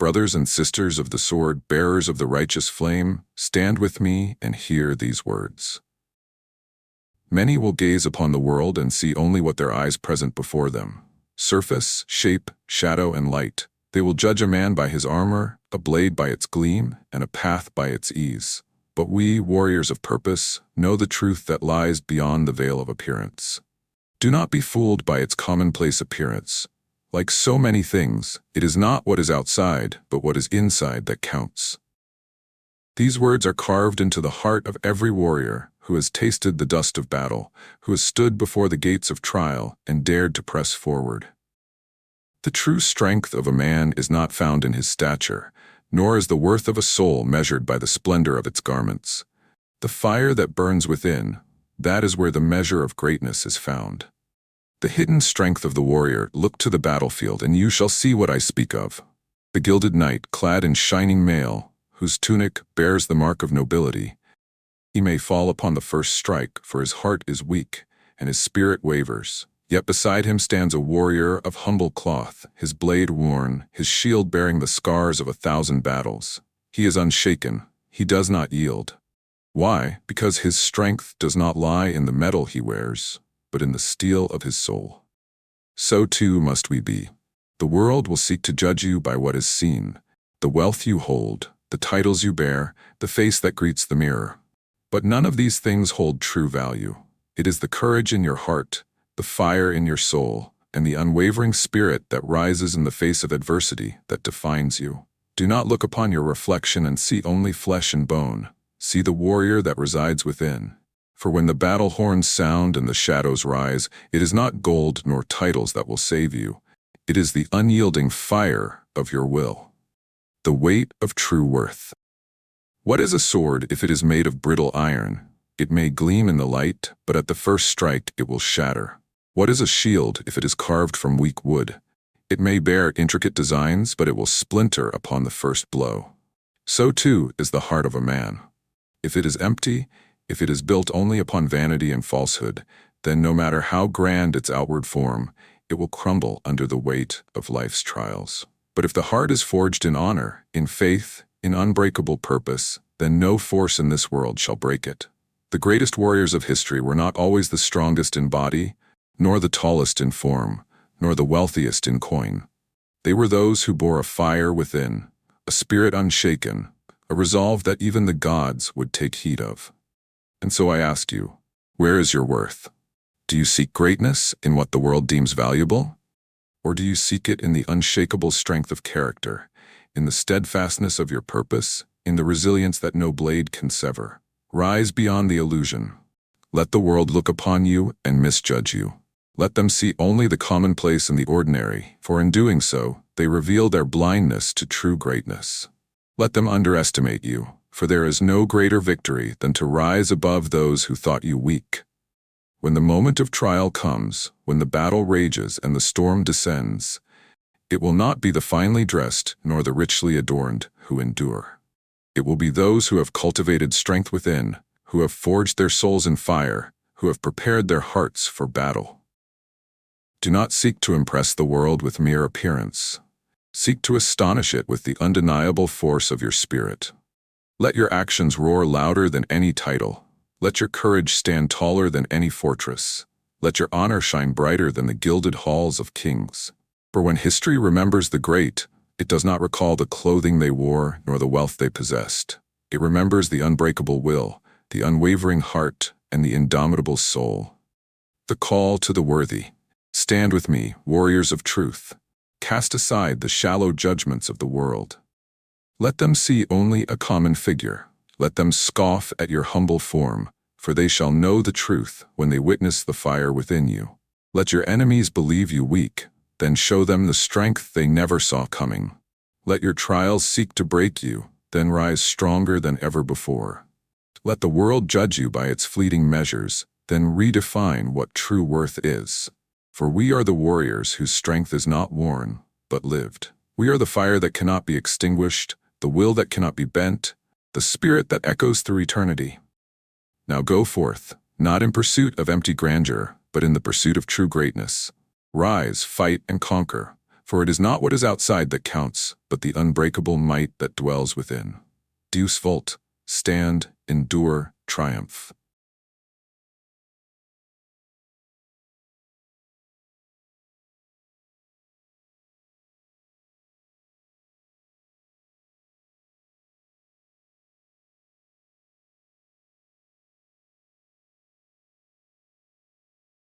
Brothers and sisters of the sword, bearers of the righteous flame, stand with me and hear these words. Many will gaze upon the world and see only what their eyes present before them: surface, shape, shadow, and light. They will judge a man by his armor, a blade by its gleam, and a path by its ease. But we, warriors of purpose, know the truth that lies beyond the veil of appearance. Do not be fooled by its commonplace appearance. Like so many things, it is not what is outside, but what is inside that counts. These words are carved into the heart of every warrior who has tasted the dust of battle, who has stood before the gates of trial and dared to press forward. The true strength of a man is not found in his stature, nor is the worth of a soul measured by the splendor of its garments. The fire that burns within, that is where the measure of greatness is found. The hidden strength of the warrior, look to the battlefield, and you shall see what I speak of. The gilded knight, clad in shining mail, whose tunic bears the mark of nobility. He may fall upon the first strike, for his heart is weak, and his spirit wavers. Yet beside him stands a warrior of humble cloth, his blade worn, his shield bearing the scars of 1,000 battles. He is unshaken, he does not yield. Why? Because his strength does not lie in the metal he wears, but in the steel of his soul. So too must we be. The world will seek to judge you by what is seen, the wealth you hold, the titles you bear, the face that greets the mirror. But none of these things hold true value. It is the courage in your heart, the fire in your soul, and the unwavering spirit that rises in the face of adversity that defines you. Do not look upon your reflection and see only flesh and bone. See the warrior that resides within. For when the battle horns sound and the shadows rise, it is not gold nor titles that will save you. It is the unyielding fire of your will. The weight of true worth. What is a sword if it is made of brittle iron? It may gleam in the light, but at the first strike it will shatter. What is a shield if it is carved from weak wood? It may bear intricate designs, but it will splinter upon the first blow. So too is the heart of a man. If it is empty, if it is built only upon vanity and falsehood, then no matter how grand its outward form, it will crumble under the weight of life's trials. But if the heart is forged in honor, in faith, in unbreakable purpose, then no force in this world shall break it. The greatest warriors of history were not always the strongest in body, nor the tallest in form, nor the wealthiest in coin. They were those who bore a fire within, a spirit unshaken, a resolve that even the gods would take heed of. And so I ask you, where is your worth? Do you seek greatness in what the world deems valuable? Or do you seek it in the unshakable strength of character, in the steadfastness of your purpose, in the resilience that no blade can sever? Rise beyond the illusion. Let the world look upon you and misjudge you. Let them see only the commonplace and the ordinary, for in doing so, they reveal their blindness to true greatness. Let them underestimate you, for there is no greater victory than to rise above those who thought you weak. When the moment of trial comes, when the battle rages and the storm descends, it will not be the finely dressed nor the richly adorned who endure. It will be those who have cultivated strength within, who have forged their souls in fire, who have prepared their hearts for battle. Do not seek to impress the world with mere appearance. Seek to astonish it with the undeniable force of your spirit. Let your actions roar louder than any title. Let your courage stand taller than any fortress. Let your honor shine brighter than the gilded halls of kings. For when history remembers the great, it does not recall the clothing they wore nor the wealth they possessed. It remembers the unbreakable will, the unwavering heart, and the indomitable soul. The call to the worthy. Stand with me, warriors of truth. Cast aside the shallow judgments of the world. Let them see only a common figure. Let them scoff at your humble form, for they shall know the truth when they witness the fire within you. Let your enemies believe you weak, then show them the strength they never saw coming. Let your trials seek to break you, then rise stronger than ever before. Let the world judge you by its fleeting measures, then redefine what true worth is. For we are the warriors whose strength is not worn, but lived. We are the fire that cannot be extinguished, the will that cannot be bent, the spirit that echoes through eternity. Now go forth, not in pursuit of empty grandeur, but in the pursuit of true greatness. Rise, fight, and conquer, For it is not what is outside that counts, but the unbreakable might that dwells within. Deus vult, stand, endure, triumph.